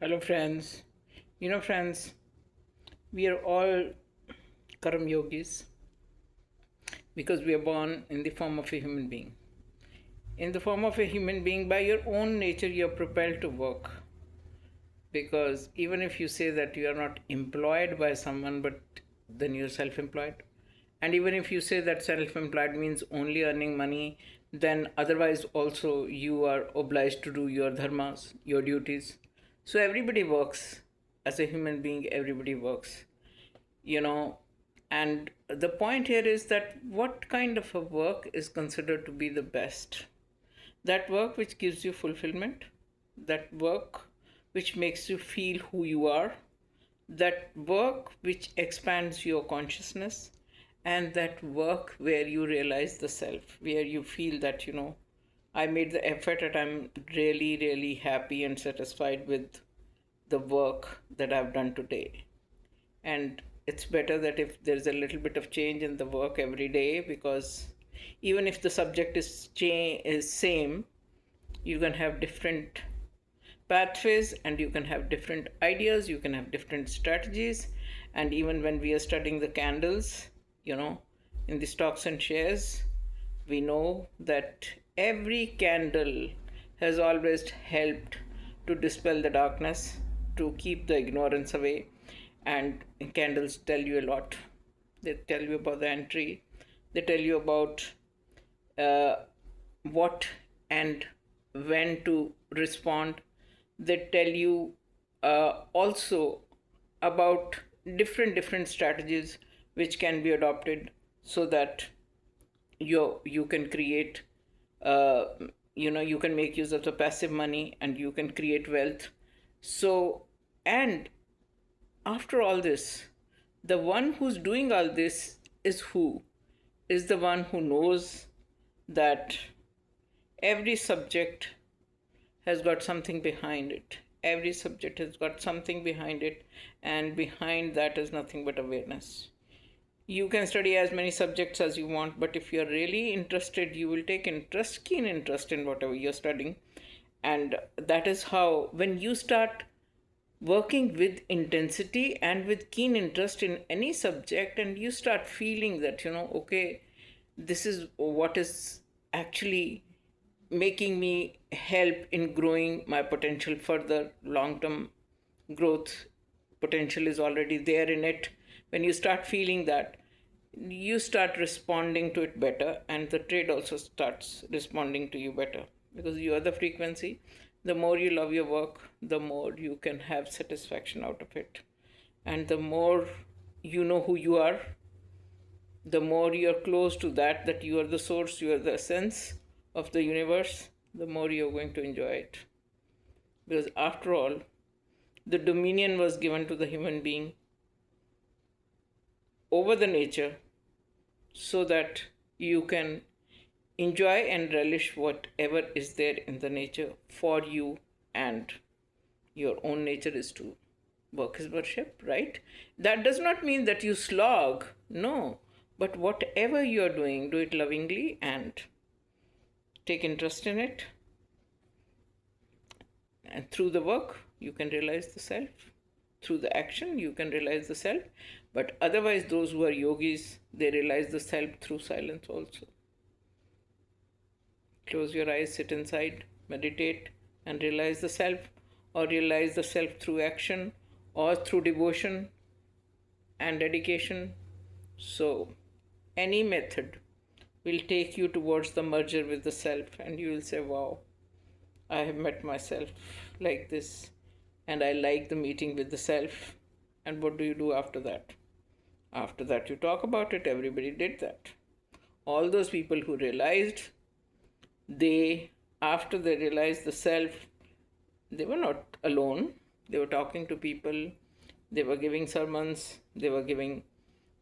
Hello, friends. Friends, we are all karam yogis because we are born in the form of a human being. In the form of a human being, by your own nature, you are propelled to work. Because even if you say that you are not employed by someone, but then you're self employed. And even if you say that self employed means only earning money, then otherwise also you are obliged to do your dharmas, your duties. So everybody works. As a human being, everybody works. you know and the point here is that what kind of a work is considered to be the best? That work which gives you fulfillment, that work which makes you feel who you are, that work which expands your consciousness, and that work where you realize the self, where you feel that I made the effort and I'm really really happy and satisfied with the work that I've done today. And it's better that if there's a little bit of change in the work every day, because even if the subject is same, you can have different pathways and you can have different ideas, you can have different strategies. And even when we are studying the candles, you know in the stocks and shares, we know that every candle has always helped to dispel the darkness, to keep the ignorance away. And candles tell you a lot. They tell you about the entry, they tell you about uh, what and when to respond. They tell you also about different strategies which can be adopted, so that you can create uh, you can make use of the passive money and you can create wealth. So, and after all this, the one who's doing all this is who? Is the one who knows that every subject has got something behind it. Every subject has got something behind it, and behind that is nothing but awareness. You can study as many subjects as you want, but if you're really interested, you will take keen interest in whatever you're studying. And that is how, when you start working with intensity and with keen interest in any subject, and you start feeling that okay, this is what is actually making me help in growing my potential further. Long term growth potential is already there in it. When you start feeling that, you start responding to it better, and the trade also starts responding to you better, because you are the frequency. The more you love your work, the more you can have satisfaction out of it. And the more you know who you are, the more you're close to that you are the source, you are the essence of the universe, the more you're going to enjoy it. Because after all, the dominion was given to the human being over the nature, so that you can enjoy and relish whatever is there in the nature for you. And your own nature is to work is worship, right? That does not mean that you slog, no. But whatever you are doing, do it lovingly and take interest in it. And through the work, you can realize the self. Through the action, you can realize the self. But otherwise, those who are yogis, they realize the self through silence also. Close your eyes, sit inside, meditate, and realize the self, or realize the self through action or through devotion and dedication. So, any method will take you towards the merger with the self, and you will say, wow, I have met myself like this, and I like the meeting with the self. And what do you do after that? After that, you talk about it. Everybody did that. All those people who realized, they, after they realized the self, they were not alone. They were talking to people, they were giving sermons, they were giving,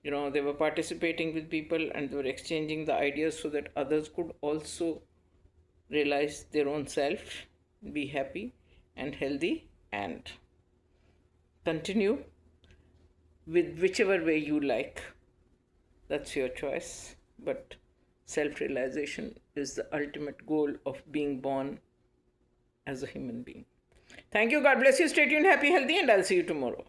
they were participating with people, and they were exchanging the ideas so that others could also realize their own self, be happy and healthy, and continue with whichever way you like. That's your choice. But self realization is the ultimate goal of being born as a human being. Thank you. God bless you. Stay tuned, happy, healthy, and I'll see you tomorrow.